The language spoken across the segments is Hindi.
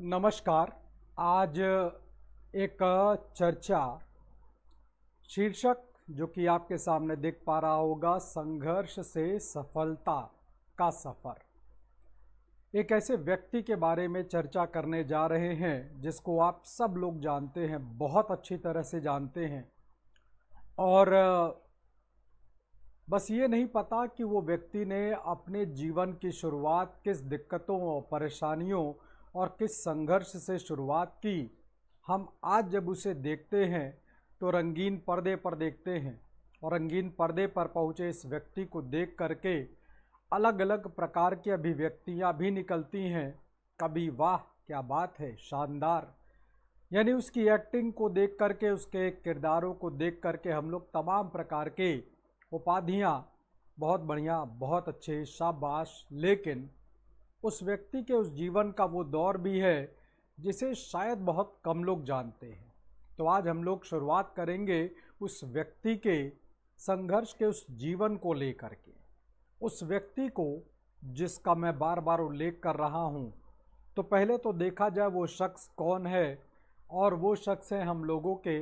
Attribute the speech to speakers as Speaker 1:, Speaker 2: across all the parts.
Speaker 1: नमस्कार। आज एक चर्चा शीर्षक जो कि आपके सामने देख पा रहा होगा, संघर्ष से सफलता का सफर। एक ऐसे व्यक्ति के बारे में चर्चा करने जा रहे हैं जिसको आप सब लोग जानते हैं, बहुत अच्छी तरह से जानते हैं। और बस ये नहीं पता कि वो व्यक्ति ने अपने जीवन की शुरुआत किस दिक्कतों और परेशानियों और किस संघर्ष से शुरुआत की। हम आज जब उसे देखते हैं तो रंगीन पर्दे पर देखते हैं, और रंगीन पर्दे पर पहुँचे इस व्यक्ति को देख करके अलग अलग प्रकार की अभिव्यक्तियाँ भी निकलती हैं। कभी वाह क्या बात है, शानदार, यानी उसकी एक्टिंग को देख करके, उसके किरदारों को देख करके हम लोग तमाम प्रकार के उपाधियाँ, बहुत बढ़िया, बहुत अच्छे, शाबाश। लेकिन उस व्यक्ति के उस जीवन का वो दौर भी है जिसे शायद बहुत कम लोग जानते हैं। तो आज हम लोग शुरुआत करेंगे उस व्यक्ति के संघर्ष के उस जीवन को लेकर के, उस व्यक्ति को जिसका मैं बार बार उल्लेख कर रहा हूँ। तो पहले तो देखा जाए वो शख्स कौन है, और वो शख्स हैं हम लोगों के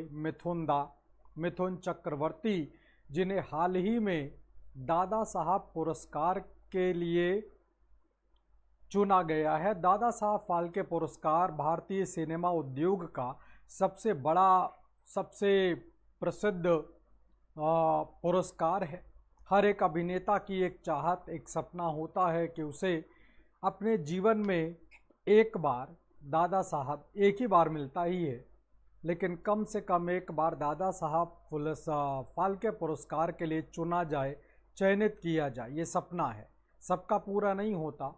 Speaker 1: मिथुन चक्रवर्ती, जिन्हें हाल ही में दादा साहब पुरस्कार के लिए चुना गया है। दादा साहब फाल्के पुरस्कार भारतीय सिनेमा उद्योग का सबसे बड़ा, सबसे प्रसिद्ध पुरस्कार है। हर एक अभिनेता की एक चाहत, एक सपना होता है कि उसे अपने जीवन में एक बार दादा साहब, एक ही बार मिलता ही है, लेकिन कम से कम एक बार दादा साहब फाल्के पुरस्कार के लिए चुना जाए, चयनित किया जाए। ये सपना है, सबका पूरा नहीं होता,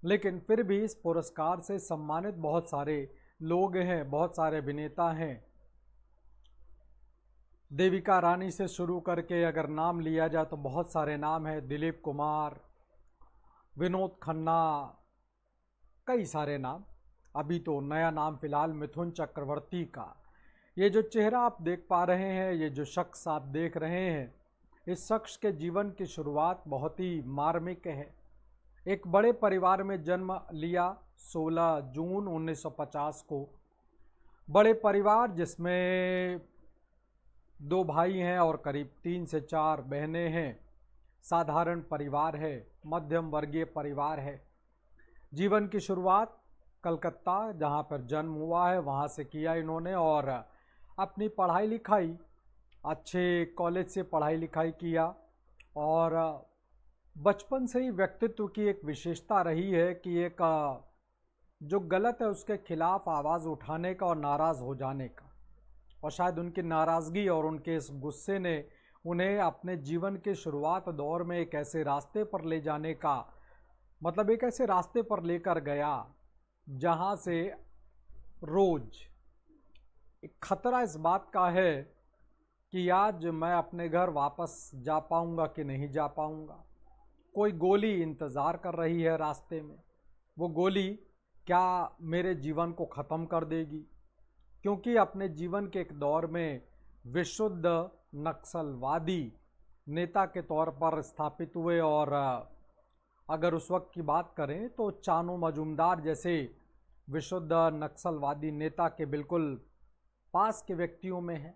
Speaker 1: लेकिन फिर भी इस पुरस्कार से सम्मानित बहुत सारे लोग हैं, बहुत सारे अभिनेता हैं। देविका रानी से शुरू करके अगर नाम लिया जाए तो बहुत सारे नाम हैं, दिलीप कुमार, विनोद खन्ना, कई सारे नाम। अभी तो नया नाम फिलहाल मिथुन चक्रवर्ती का। ये जो चेहरा आप देख पा रहे हैं, ये जो शख्स आप देख रहे हैं, इस शख्स के जीवन की शुरुआत बहुत ही मार्मिक है। एक बड़े परिवार में जन्म लिया 16 जून 1950 को। बड़े परिवार जिसमें 2 भाई हैं और करीब 3 से 4 बहनें हैं। साधारण परिवार है, मध्यम वर्गीय परिवार है। जीवन की शुरुआत कलकत्ता, जहाँ पर जन्म हुआ है, वहाँ से किया इन्होंने, और अपनी पढ़ाई लिखाई अच्छे कॉलेज से पढ़ाई लिखाई किया। और बचपन से ही व्यक्तित्व की एक विशेषता रही है कि एक जो गलत है उसके खिलाफ आवाज़ उठाने का और नाराज़ हो जाने का। और शायद उनकी नाराज़गी और उनके इस गुस्से ने उन्हें अपने जीवन के शुरुआत दौर में एक ऐसे रास्ते पर ले जाने का, मतलब एक ऐसे रास्ते पर लेकर गया जहाँ से रोज़ एक खतरा इस बात का है कि आज मैं अपने घर वापस जा पाऊँगा कि नहीं जा पाऊँगा। कोई गोली इंतज़ार कर रही है रास्ते में। वो गोली क्या मेरे जीवन को ख़त्म कर देगी? क्योंकि अपने जीवन के एक दौर में विशुद्ध नक्सलवादी नेता के तौर पर स्थापित हुए, और अगर उस वक्त की बात करें तो चानू मजूमदार जैसे विशुद्ध नक्सलवादी नेता के बिल्कुल पास के व्यक्तियों में हैं।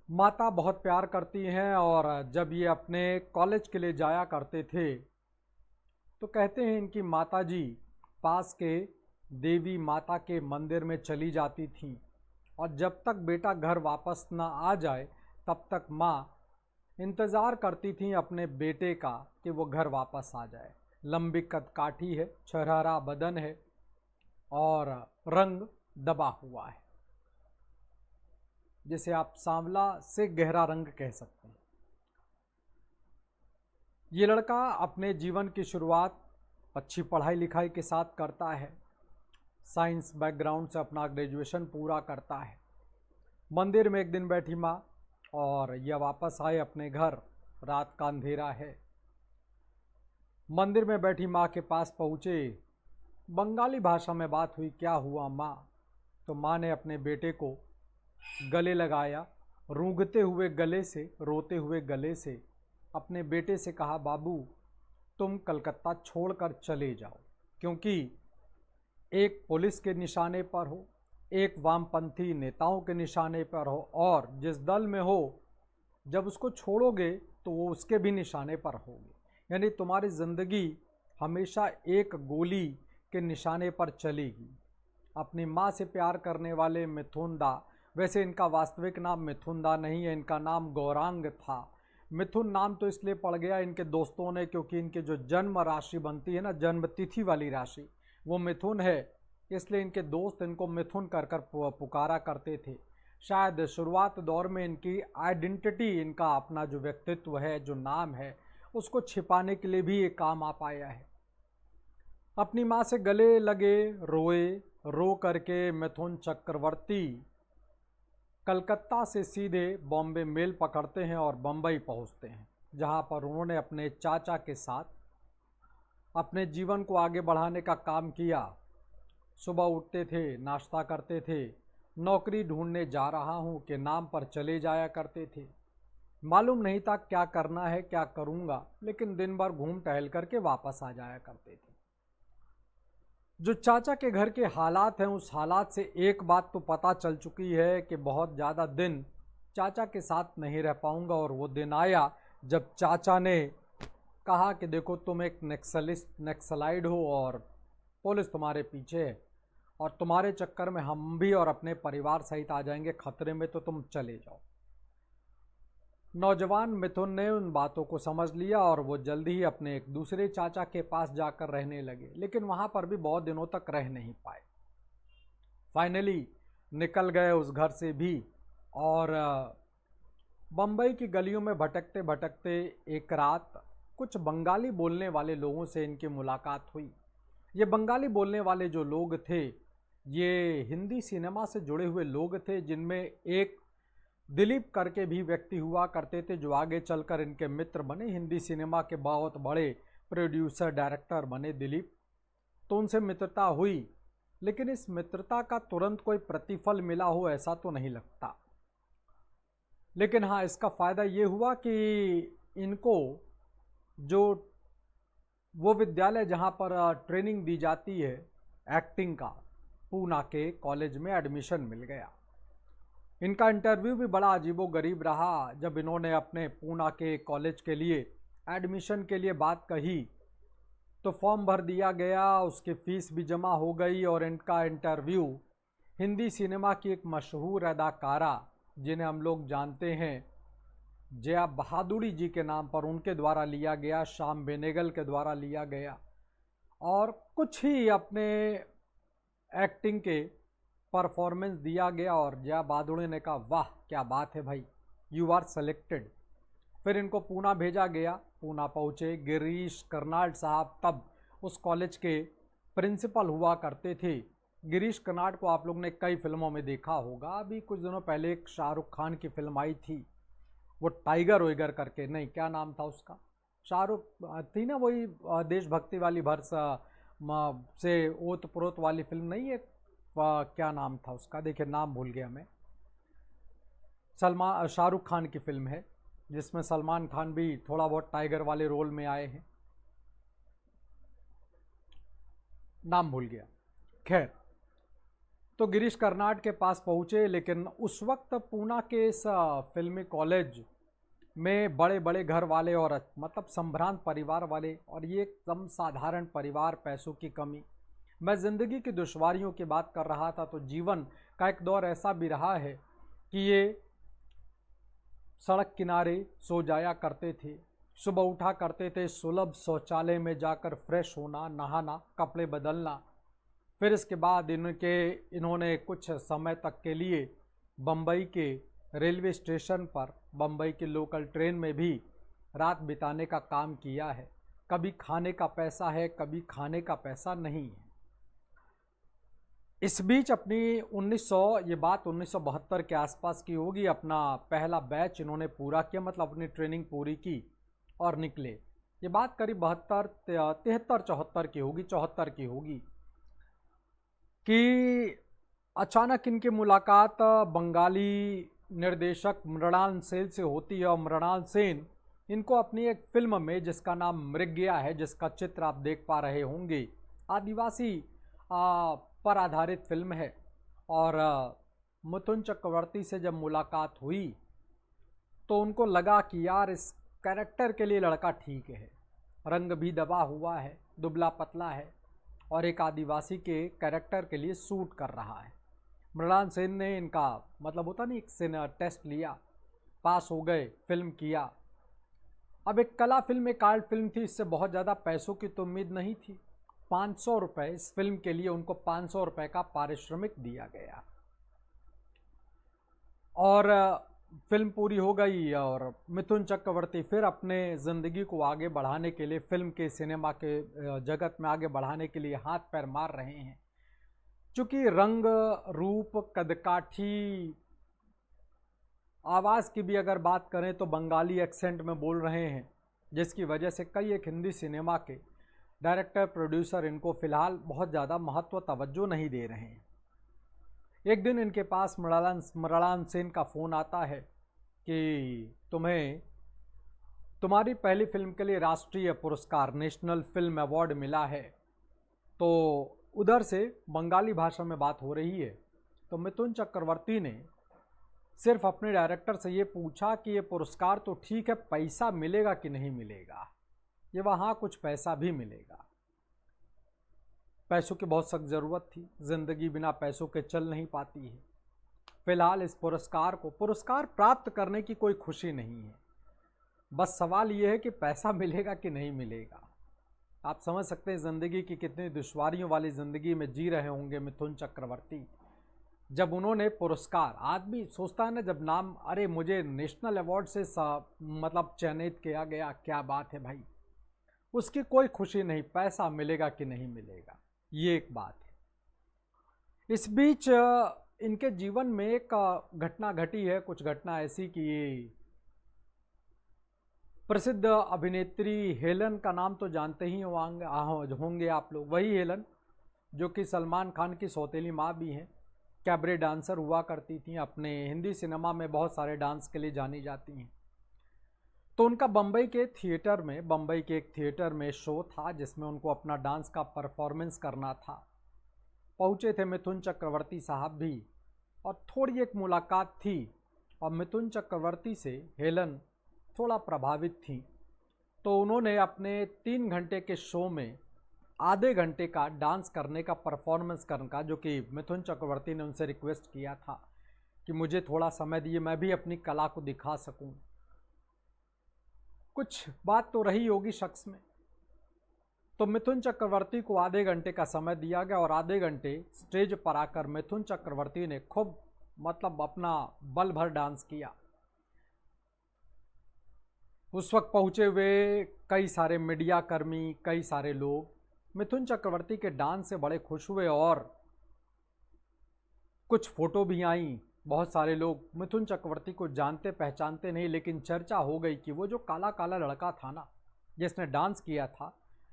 Speaker 1: माता बहुत प्यार करती हैं, और जब ये अपने कॉलेज के लिए जाया करते थे तो कहते हैं इनकी माताजी पास के देवी माता के मंदिर में चली जाती थीं, और जब तक बेटा घर वापस ना आ जाए तब तक माँ इंतज़ार करती थीं अपने बेटे का कि वो घर वापस आ जाए। लंबी कदकाठी है, छरहरा बदन है, और रंग दबा हुआ है, जिसे आप सांवला से गहरा रंग कह सकते हैं। ये लड़का अपने जीवन की शुरुआत अच्छी पढ़ाई लिखाई के साथ करता है। साइंस बैकग्राउंड से अपना ग्रेजुएशन पूरा करता है। मंदिर में एक दिन बैठी माँ, और यह वापस आए अपने घर, रात का अंधेरा है। मंदिर में बैठी माँ के पास पहुँचे, बंगाली भाषा में बात हुई, क्या हुआ माँ? तो माँ ने अपने बेटे को गले लगाया, रूंघते हुए गले से, रोते हुए गले से अपने बेटे से कहा, बाबू तुम कलकत्ता छोड़कर चले जाओ। क्योंकि एक पुलिस के निशाने पर हो, एक वामपंथी नेताओं के निशाने पर हो, और जिस दल में हो जब उसको छोड़ोगे तो वो उसके भी निशाने पर होगी। यानी तुम्हारी ज़िंदगी हमेशा एक गोली के निशाने पर चलेगी। अपनी माँ से प्यार करने वाले मिथुन दा, वैसे इनका वास्तविक नाम मिथुन दा नहीं है, इनका नाम गौरांग था। मिथुन नाम तो इसलिए पड़ गया इनके दोस्तों ने क्योंकि इनके जो जन्म राशि बनती है ना, जन्म तिथि वाली राशि, वो मिथुन है, इसलिए इनके दोस्त इनको मिथुन कर कर पुकारा करते थे। शायद शुरुआत दौर में इनकी आइडेंटिटी, इनका अपना जो व्यक्तित्व है, जो नाम है, उसको छिपाने के लिए भी ये काम आ पाया है। अपनी माँ से गले लगे रोए, रो करके मिथुन चक्रवर्ती कलकत्ता से सीधे बॉम्बे मेल पकड़ते हैं और बम्बई पहुंचते हैं, जहां पर उन्होंने अपने चाचा के साथ अपने जीवन को आगे बढ़ाने का काम किया। सुबह उठते थे, नाश्ता करते थे, नौकरी ढूंढने जा रहा हूं के नाम पर चले जाया करते थे। मालूम नहीं था क्या करना है, क्या करूंगा, लेकिन दिन भर घूम टहल करके वापस आ जाया करते थे। जो चाचा के घर के हालात हैं, उस हालात से एक बात तो पता चल चुकी है कि बहुत ज़्यादा दिन चाचा के साथ नहीं रह पाऊंगा। और वो दिन आया जब चाचा ने कहा कि देखो तुम एक नक्सलाइड हो और पुलिस तुम्हारे पीछे है और तुम्हारे चक्कर में हम भी और अपने परिवार सहित आ जाएंगे खतरे में, तो तुम चले जाओ। नौजवान मिथुन ने उन बातों को समझ लिया और वो जल्दी ही अपने एक दूसरे चाचा के पास जाकर रहने लगे, लेकिन वहाँ पर भी बहुत दिनों तक रह नहीं पाए। फाइनली निकल गए उस घर से भी और बम्बई की गलियों में भटकते भटकते एक रात कुछ बंगाली बोलने वाले लोगों से इनकी मुलाकात हुई। ये बंगाली बोलने वाले जो लोग थे, ये हिंदी सिनेमा से जुड़े हुए लोग थे, जिनमें एक दिलीप करके भी व्यक्ति हुआ करते थे, जो आगे चलकर इनके मित्र बने, हिंदी सिनेमा के बहुत बड़े प्रोड्यूसर डायरेक्टर बने दिलीप। तो उनसे मित्रता हुई, लेकिन इस मित्रता का तुरंत कोई प्रतिफल मिला हो ऐसा तो नहीं लगता। लेकिन हाँ, इसका फ़ायदा ये हुआ कि इनको जो वो विद्यालय जहाँ पर ट्रेनिंग दी जाती है एक्टिंग का, पूना के कॉलेज में एडमिशन मिल गया। इनका इंटरव्यू भी बड़ा अजीबोगरीब रहा। जब इन्होंने अपने पूना के कॉलेज के लिए एडमिशन के लिए बात कही तो फॉर्म भर दिया गया, उसकी फ़ीस भी जमा हो गई और इनका इंटरव्यू हिंदी सिनेमा की एक मशहूर अदाकारा, जिन्हें हम लोग जानते हैं जया बहादुरी जी के नाम पर, उनके द्वारा लिया गया, श्याम बेनेगल के द्वारा लिया गया। और कुछ ही अपने एक्टिंग के परफॉर्मेंस दिया गया और जया बहादुरी ने कहा वाह क्या बात है भाई, यू आर सेलेक्टेड। फिर इनको पूना भेजा गया। पूना पहुँचे, गिरीश कर्नाड साहब तब उस कॉलेज के प्रिंसिपल हुआ करते थे। गिरीश कर्नाड को आप लोग ने कई फिल्मों में देखा होगा। अभी कुछ दिनों पहले एक शाहरुख खान की फिल्म आई थी, वो टाइगर वाइगर करके, नहीं क्या नाम था उसका, शाहरुख थी ना, वही देशभक्ति वाली भर्स से ओत प्रोत वाली फिल्म नहीं है, क्या नाम था उसका, देखिए नाम भूल गया मैं। शाहरुख खान की फिल्म है जिसमें सलमान खान भी थोड़ा बहुत टाइगर वाले रोल में आए हैं, नाम भूल गया। खैर, तो गिरीश कर्नाड के पास पहुँचे, लेकिन उस वक्त पूना के इस फिल्मी कॉलेज में बड़े बड़े घर वाले और मतलब संभ्रांत परिवार वाले, और ये एकदम साधारण परिवार, पैसों की कमी। मैं ज़िंदगी की दुश्वारियों की बात कर रहा था, तो जीवन का एक दौर ऐसा भी रहा है कि ये सड़क किनारे सो जाया करते थे, सुबह उठा करते थे, सुलभ शौचालय में जाकर फ्रेश होना, नहाना, कपड़े बदलना। फिर इसके बाद इन्होंने कुछ समय तक के लिए बम्बई के रेलवे स्टेशन पर, बम्बई की लोकल ट्रेन में भी रात बिताने का काम किया है। कभी खाने का पैसा है, कभी खाने का पैसा नहीं है। इस बीच अपनी ये बात 1972 के आसपास की होगी, अपना पहला बैच इन्होंने पूरा किया, मतलब अपनी ट्रेनिंग पूरी की और निकले। ये बात करीब 73-74 की होगी, 74 की होगी कि अचानक इनकी मुलाकात बंगाली निर्देशक मृणाल सेन से होती है। और मृणाल सेन इनको अपनी एक फिल्म में, जिसका नाम मृग्या है, जिसका चित्र आप देख पा रहे होंगे, आदिवासी पर आधारित फिल्म है। और मिथुन चक्रवर्ती से जब मुलाकात हुई तो उनको लगा कि यार इस कैरेक्टर के लिए लड़का ठीक है, रंग भी दबा हुआ है, दुबला पतला है और एक आदिवासी के कैरेक्टर के लिए सूट कर रहा है। मृणाल सेन ने इनका मतलब होता नहीं, एक टेस्ट लिया, पास हो गए, फिल्म किया। अब एक कला फिल्म, एक आर्ट फिल्म थी, इससे बहुत ज़्यादा पैसों की तो उम्मीद नहीं थी। 500 रुपये इस फिल्म के लिए उनको 500 रुपये का पारिश्रमिक दिया गया और फिल्म पूरी हो गई। और मिथुन चक्रवर्ती फिर अपने ज़िंदगी को आगे बढ़ाने के लिए, फिल्म के सिनेमा के जगत में आगे बढ़ाने के लिए हाथ पैर मार रहे हैं। चूँकि रंग रूप कदकाठी, आवाज़ की भी अगर बात करें तो बंगाली एक्सेंट में बोल रहे हैं, जिसकी वजह से कई एक हिंदी सिनेमा के डायरेक्टर प्रोड्यूसर इनको फ़िलहाल बहुत ज़्यादा महत्व तवज्जो नहीं दे रहे हैं। एक दिन इनके पास मृणाल सेन का फ़ोन आता है कि तुम्हें तुम्हारी पहली फिल्म के लिए राष्ट्रीय पुरस्कार, नेशनल फिल्म अवार्ड मिला है। तो उधर से बंगाली भाषा में बात हो रही है। तो मिथुन चक्रवर्ती ने सिर्फ अपने डायरेक्टर से ये पूछा कि ये पुरस्कार तो ठीक है, पैसा मिलेगा कि नहीं मिलेगा। ये वहाँ कुछ पैसा भी मिलेगा। पैसों की बहुत सख्त ज़रूरत थी, ज़िंदगी बिना पैसों के चल नहीं पाती है। फिलहाल इस पुरस्कार प्राप्त करने की कोई खुशी नहीं है, बस सवाल ये है कि पैसा मिलेगा कि नहीं मिलेगा। आप समझ सकते हैं ज़िंदगी की कितनी दुश्वारियों वाली ज़िंदगी में जी रहे होंगे मिथुन चक्रवर्ती। जब उन्होंने पुरस्कार, आदमी सोचता है ना जब नाम, अरे मुझे नेशनल अवार्ड से मतलब चयनित किया गया, क्या बात है भाई। उसकी कोई खुशी नहीं, पैसा मिलेगा कि नहीं मिलेगा, ये एक बात है। इस बीच इनके जीवन में एक घटना घटी है, कुछ घटना ऐसी कि प्रसिद्ध अभिनेत्री हेलन का नाम तो जानते ही होंगे आप लोग। वही हेलन जो कि सलमान खान की सौतेली माँ भी हैं, कैबरे डांसर हुआ करती थी, अपने हिंदी सिनेमा में बहुत सारे डांस के लिए जानी जाती हैं। तो उनका बम्बई के एक थिएटर में शो था जिसमें उनको अपना डांस का परफॉर्मेंस करना था। पहुँचे थे मिथुन चक्रवर्ती साहब भी और थोड़ी एक मुलाकात थी और मिथुन चक्रवर्ती से हेलन थोड़ा प्रभावित थी। तो उन्होंने अपने 3 घंटे के शो में आधे घंटे का डांस करने का, परफॉर्मेंस करने का, जो कि मिथुन चक्रवर्ती ने उनसे रिक्वेस्ट किया था कि मुझे थोड़ा समय दिए, मैं भी अपनी कला को दिखा सकूं। कुछ बात तो रही होगी शख्स में। तो मिथुन चक्रवर्ती को आधे घंटे का समय दिया गया और आधे घंटे स्टेज पर आकर मिथुन चक्रवर्ती ने खूब मतलब अपना बल भर डांस किया। उस वक्त पहुँचे हुए कई सारे मीडिया कर्मी, कई सारे लोग मिथुन चक्रवर्ती के डांस से बड़े खुश हुए और कुछ फोटो भी आई। बहुत सारे लोग मिथुन चक्रवर्ती को जानते पहचानते नहीं, लेकिन चर्चा हो गई कि वो जो काला काला लड़का था ना, जिसने डांस किया था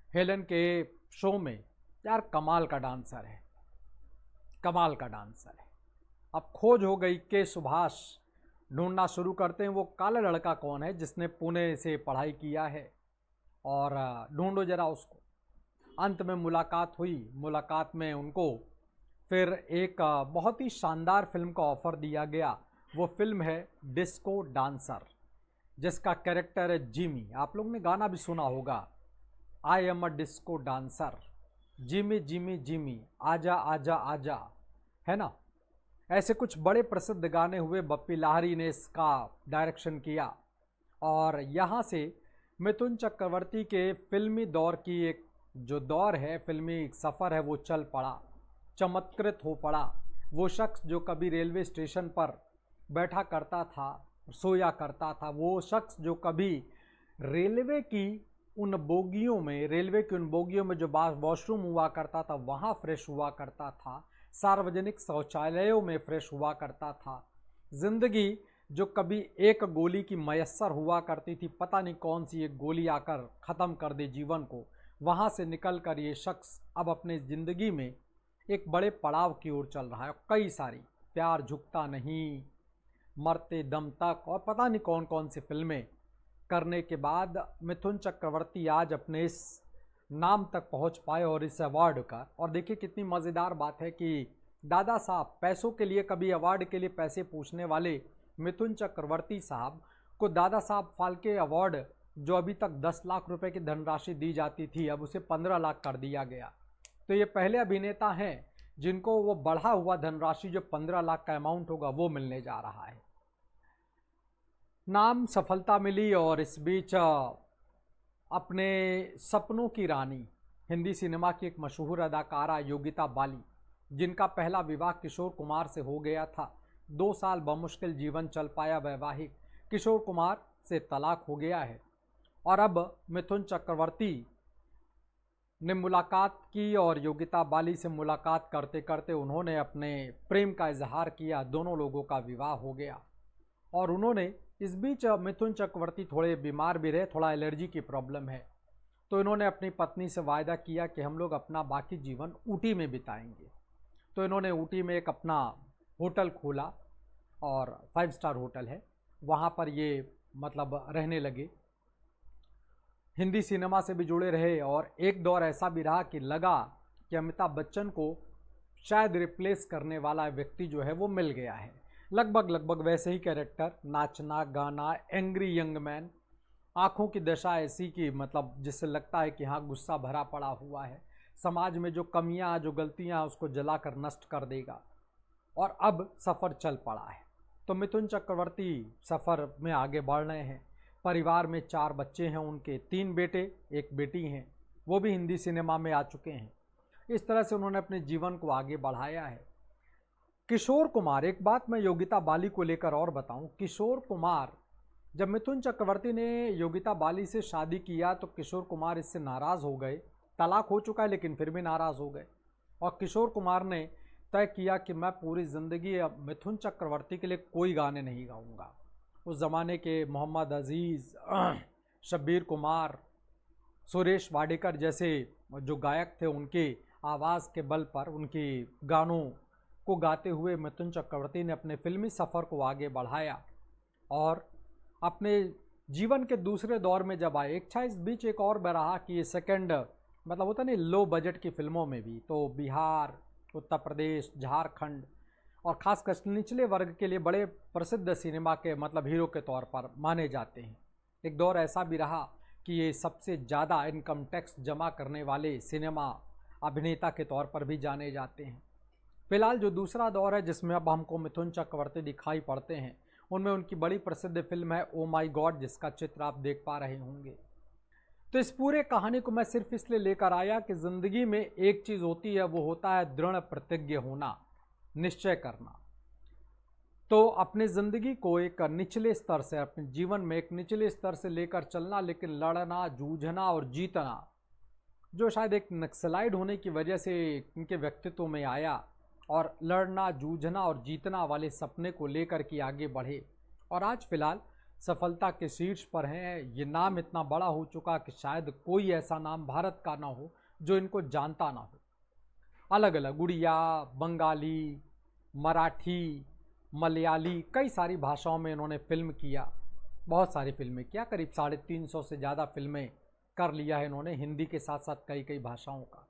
Speaker 1: हेलन के शो में, यार कमाल का डांसर है, कमाल का डांसर है। अब खोज हो गई के सुभाष ढूंढना शुरू करते हैं वो काला लड़का कौन है जिसने पुणे से पढ़ाई किया है, और ढूंढो जरा उसको। अंत में मुलाकात हुई। मुलाकात में उनको फिर एक बहुत ही शानदार फिल्म का ऑफ़र दिया गया। वो फिल्म है डिस्को डांसर, जिसका कैरेक्टर है जिमी। आप लोग ने गाना भी सुना होगा, I am a disco dancer, Jimmy Jimmy Jimmy, आजा आजा आजा, है ना। ऐसे कुछ बड़े प्रसिद्ध गाने हुए। बप्पी लाहिरी ने इसका डायरेक्शन किया और यहाँ से मिथुन चक्रवर्ती के फिल्मी दौर की एक जो दौर है, फिल्मी सफ़र है, वो चल पड़ा, चमत्कृत हो पड़ा। वो शख्स जो कभी रेलवे स्टेशन पर बैठा करता था, सोया करता था, वो शख्स जो कभी रेलवे की उन बोगियों में जो वॉशरूम हुआ करता था वहाँ फ्रेश हुआ करता था, सार्वजनिक शौचालयों में फ्रेश हुआ करता था। ज़िंदगी जो कभी एक गोली की मयस्सर हुआ करती थी, पता नहीं कौन सी एक गोली आकर ख़त्म कर दे जीवन को, वहाँ से निकलकर ये शख्स अब अपने ज़िंदगी में एक बड़े पड़ाव की ओर चल रहा है। कई सारी प्यार झुकता नहीं, मरते दम तक और पता नहीं कौन कौन सी फिल्में करने के बाद मिथुन चक्रवर्ती आज अपने इस नाम तक पहुंच पाए और इस अवार्ड का। और देखिए कितनी मज़ेदार बात है कि दादा साहब पैसों के लिए, कभी अवार्ड के लिए पैसे पूछने वाले मिथुन चक्रवर्ती साहब को दादा साहब फाल्के अवार्ड, जो अभी तक 10 लाख रुपए की धनराशि दी जाती थी, अब उसे 15 लाख कर दिया गया। तो ये पहले अभिनेता हैं जिनको वो बढ़ा हुआ धनराशि जो 15 लाख का अमाउंट होगा वो मिलने जा रहा है। नाम, सफलता मिली और इस बीच अपने सपनों की रानी, हिंदी सिनेमा की एक मशहूर अदाकारा योगिता बाली, जिनका पहला विवाह किशोर कुमार से हो गया था। 2 साल बमुश्किल जीवन चल पाया वैवाहिक, किशोर कुमार से तलाक हो गया है और अब मिथुन चक्रवर्ती ने मुलाकात की और योगिता बाली से मुलाकात करते करते उन्होंने अपने प्रेम का इजहार किया। दोनों लोगों का विवाह हो गया और उन्होंने, इस बीच मिथुन चक्रवर्ती थोड़े बीमार भी रहे, थोड़ा एलर्जी की प्रॉब्लम है, तो इन्होंने अपनी पत्नी से वायदा किया कि हम लोग अपना बाकी जीवन ऊटी में बिताएंगे। तो इन्होंने ऊटी में एक अपना होटल खोला और 5 स्टार होटल है, वहाँ पर ये मतलब रहने लगे। हिंदी सिनेमा से भी जुड़े रहे और एक दौर ऐसा भी रहा कि लगा कि अमिताभ बच्चन को शायद रिप्लेस करने वाला व्यक्ति जो है वो मिल गया है। लगभग वैसे ही कैरेक्टर, नाचना गाना, एंग्री यंग मैन, आँखों की दशा ऐसी कि मतलब जिससे लगता है कि हाँ गुस्सा भरा पड़ा हुआ है, समाज में जो कमियां, जो गलतियां, उसको जलाकर नष्ट कर देगा। और अब सफ़र चल पड़ा है। तो मिथुन चक्रवर्ती सफ़र में आगे बढ़ रहे हैं। परिवार में 4 बच्चे हैं उनके, 3 बेटे 1 बेटी हैं, वो भी हिंदी सिनेमा में आ चुके हैं। इस तरह से उन्होंने अपने जीवन को आगे बढ़ाया है। किशोर कुमार, एक बात मैं योगिता बाली को लेकर और बताऊं, किशोर कुमार, जब मिथुन चक्रवर्ती ने योगिता बाली से शादी किया तो किशोर कुमार इससे नाराज़ हो गए। तलाक हो चुका है लेकिन फिर भी नाराज़ हो गए और किशोर कुमार ने तय किया कि मैं पूरी ज़िंदगी अब मिथुन चक्रवर्ती के लिए कोई गाने नहीं गाऊंगा। उस ज़माने के मोहम्मद अजीज़, शब्बीर कुमार, सुरेश वाडेकर जैसे जो गायक थे, उनके आवाज़ के बल पर, उनके गानों को गाते हुए मिथुन चक्रवर्ती ने अपने फिल्मी सफ़र को आगे बढ़ाया और अपने जीवन के दूसरे दौर में जब आए, इच्छा इस बीच एक और रहा कि ये सेकंड मतलब होता नहीं लो बजट की फिल्मों में भी, तो बिहार, उत्तर प्रदेश, झारखंड और खासकर निचले वर्ग के लिए बड़े प्रसिद्ध सिनेमा के मतलब हीरो के तौर पर माने जाते हैं। एक दौर ऐसा भी रहा कि ये सबसे ज़्यादा इनकम टैक्स जमा करने वाले सिनेमा अभिनेता के तौर पर भी जाने जाते हैं। फिलहाल जो दूसरा दौर है जिसमें अब हमको मिथुन चक्रवर्ती दिखाई पड़ते हैं, उनमें उनकी बड़ी प्रसिद्ध फिल्म है ओ माई गॉड, जिसका चित्र आप देख पा रहे होंगे। तो इस पूरे कहानी को मैं सिर्फ इसलिए लेकर आया कि ज़िंदगी में एक चीज़ होती है, वो होता है दृढ़ प्रतिज्ञ होना, निश्चय करना। तो अपनी ज़िंदगी को एक निचले स्तर से, अपने जीवन में एक निचले स्तर से लेकर चलना, लेकिन लड़ना, जूझना और जीतना, जो शायद एक नक्सलाइट होने की वजह से उनके व्यक्तित्व में आया, और लड़ना, जूझना और जीतना वाले सपने को लेकर के आगे बढ़े और आज फिलहाल सफलता के शीर्ष पर हैं। ये नाम इतना बड़ा हो चुका कि शायद कोई ऐसा नाम भारत का ना हो जो इनको जानता ना हो। अलग अलग उड़िया, बंगाली, मराठी, मलयाली, कई सारी भाषाओं में इन्होंने फिल्म किया, बहुत सारी फिल्में किया, करीब 350 से ज़्यादा फिल्में कर लिया है इन्होंने, हिंदी के साथ साथ कई कई भाषाओं का।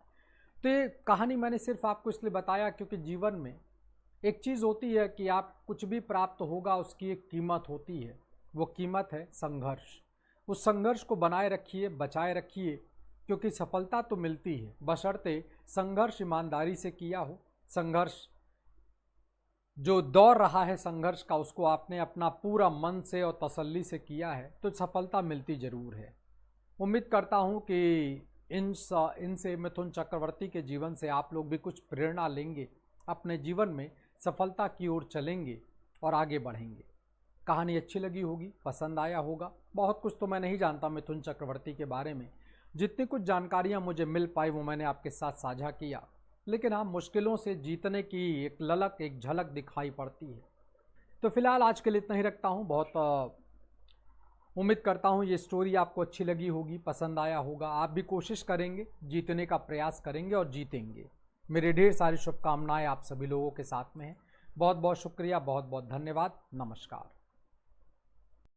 Speaker 1: तो ये कहानी मैंने सिर्फ आपको इसलिए बताया क्योंकि जीवन में एक चीज़ होती है कि आप कुछ भी प्राप्त होगा उसकी एक कीमत होती है, वो कीमत है संघर्ष। उस संघर्ष को बनाए रखिए, बचाए रखिए, क्योंकि सफलता तो मिलती है बशर्ते संघर्ष ईमानदारी से किया हो। संघर्ष जो दौर रहा है संघर्ष का, उसको आपने अपना पूरा मन से और तसल्ली से किया है तो सफलता मिलती ज़रूर है। उम्मीद करता हूँ कि इनसे, मिथुन चक्रवर्ती के जीवन से आप लोग भी कुछ प्रेरणा लेंगे, अपने जीवन में सफलता की ओर चलेंगे और आगे बढ़ेंगे। कहानी अच्छी लगी होगी, पसंद आया होगा। बहुत कुछ तो मैं नहीं जानता मिथुन चक्रवर्ती के बारे में, जितनी कुछ जानकारियां मुझे मिल पाई वो मैंने आपके साथ साझा किया, लेकिन हाँ, मुश्किलों से जीतने की एक ललक, एक झलक दिखाई पड़ती है। तो फिलहाल आज के लिए इतना ही रखता हूँ। बहुत उम्मीद करता हूँ ये स्टोरी आपको अच्छी लगी होगी, पसंद आया होगा। आप भी कोशिश करेंगे, जीतने का प्रयास करेंगे और जीतेंगे। मेरी ढेर सारी शुभकामनाएं आप सभी लोगों के साथ में हैं। बहुत बहुत शुक्रिया, बहुत बहुत धन्यवाद, नमस्कार।